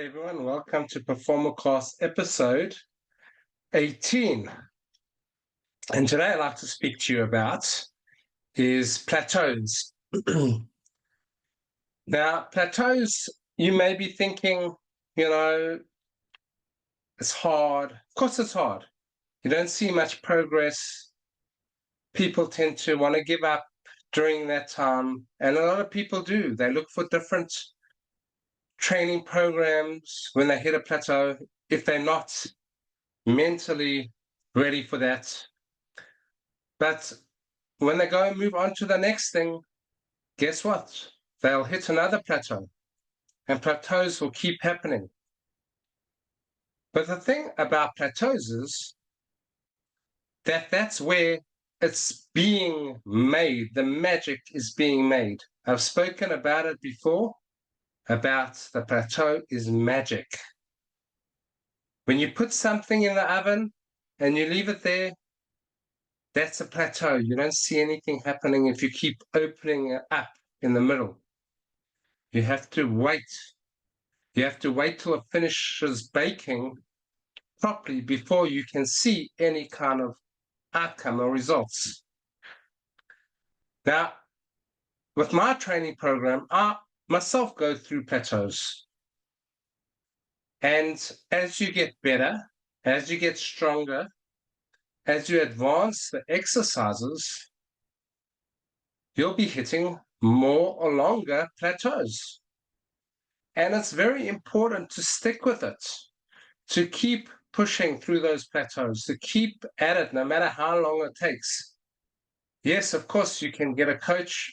G'day everyone, welcome to Performacast Episode 18. And today I'd like to speak to you about is plateaus. Now, plateaus, you may be thinking, it's hard. Of course it's hard. You don't see much progress. People tend to want to give up during that time. And a lot of people do. They look for different training programs when they hit a plateau. If they're not mentally ready for that. But when they go and move on to the next thing, guess what? They'll hit another plateau, and plateaus will keep happening. But the thing about plateaus is that that's where it's being made. The magic is being made. I've spoken about it before, about the plateau is magic. When you put something in the oven and you leave it there, that's a plateau. You don't see anything happening if you keep opening it up in the middle. You have to wait. You have to wait till it finishes baking properly before you can see any kind of outcome or results. Now, with my training program, I myself go through plateaus. And as you get better, as you get stronger, as you advance the exercises, you'll be hitting more or longer plateaus. And it's very important to stick with it, to keep pushing through those plateaus, to keep at it no matter how long it takes. Yes, of course, you can get a coach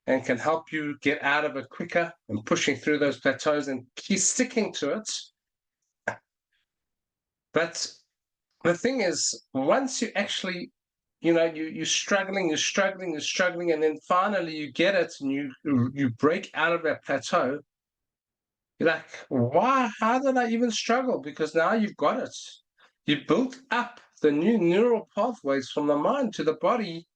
and can help you get out of it quicker and pushing through those plateaus and keep sticking to it. But the thing is, once you actually, you're struggling, and then finally you get it and you break out of that plateau, you're like, why? How did I even struggle? Because now you've got it. You built up the new neural pathways from the mind to the body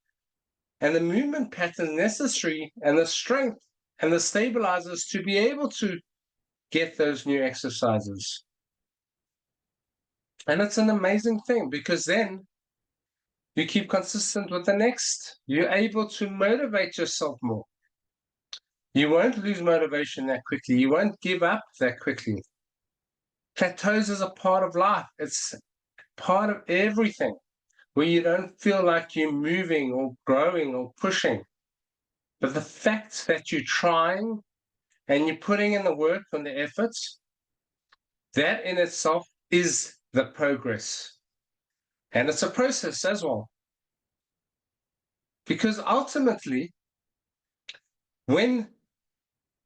and the movement pattern necessary and the strength and the stabilizers to be able to get those new exercises. And it's an amazing thing because then you keep consistent with the next. You're able to motivate yourself more. You won't lose motivation that quickly. You won't give up that quickly. Plateaus is a part of life. It's part of everything where you don't feel like you're moving or growing or pushing. But the fact that you're trying and you're putting in the work and the efforts, that in itself is the progress. And it's a process as well. Because ultimately, when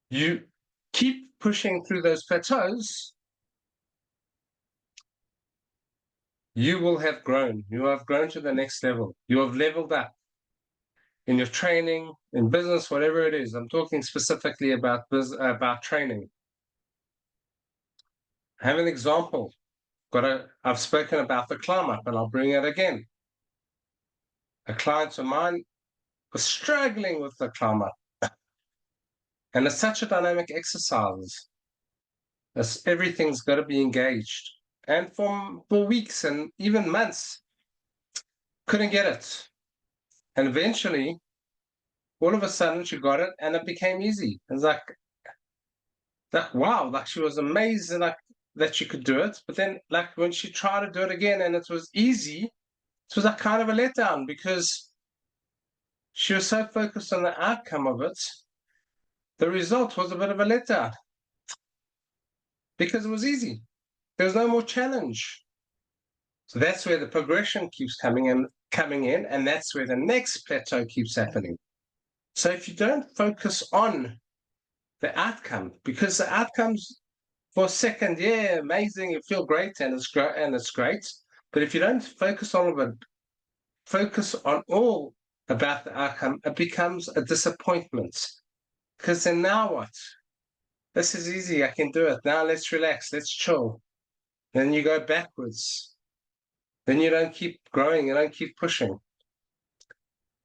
you keep pushing through those plateaus, you will have grown. You have grown to the next level. You have leveled up in your training, in business, whatever it is. I'm talking specifically about training. I have an example. I've spoken about the climb up, and I'll bring it again. A client of mine was struggling with the climb up. And it's such a dynamic exercise. Everything's got to be engaged. And for weeks and even months, couldn't get it. And eventually, all of a sudden, she got it, and it became easy. It's like wow, like she was amazed that she could do it. But then, like when she tried to do it again, and it was easy, it was like kind of a letdown because she was so focused on the outcome of it. The result was a bit of a letdown because it was easy. There was no more challenge. So that's where the progression keeps coming in, and that's where the next plateau keeps happening. So if you don't focus on the outcome, because the outcomes for a second, yeah, amazing, you feel great and it's great. But if you don't focus on all about the outcome, it becomes a disappointment. Because then now what? This is easy, I can do it. Now let's relax, let's chill. Then you go backwards. Then you don't keep growing, you don't keep pushing.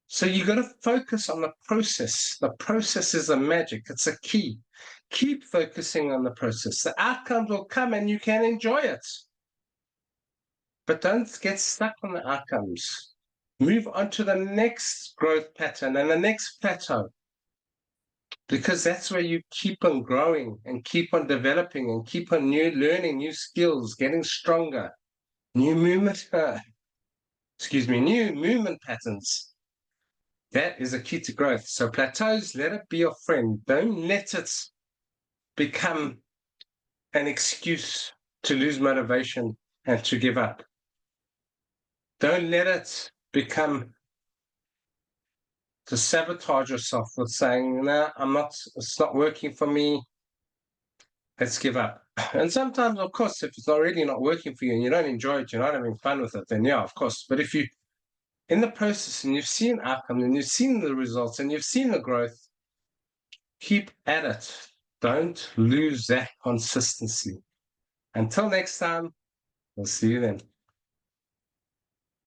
So you got to focus on the process. The process is the magic. It's a key. Keep focusing on the process. The outcomes will come and you can enjoy it. But don't get stuck on the outcomes. Move on to the next growth pattern and the next plateau, because that's where you keep on growing and keep on developing and keep on learning new skills, getting stronger, new movement, new movement patterns. That is a key to growth. So plateaus, let it be your friend. Don't let it become an excuse to lose motivation and to give up. Don't let it become to sabotage yourself with saying, no, it's not working for me. Let's give up. And sometimes, of course, if it's already not working for you and you don't enjoy it, you're not having fun with it, then yeah, of course. But if you in the process and you've seen outcomes and you've seen the results and you've seen the growth, keep at it. Don't lose that consistency. Until next time, we'll see you then.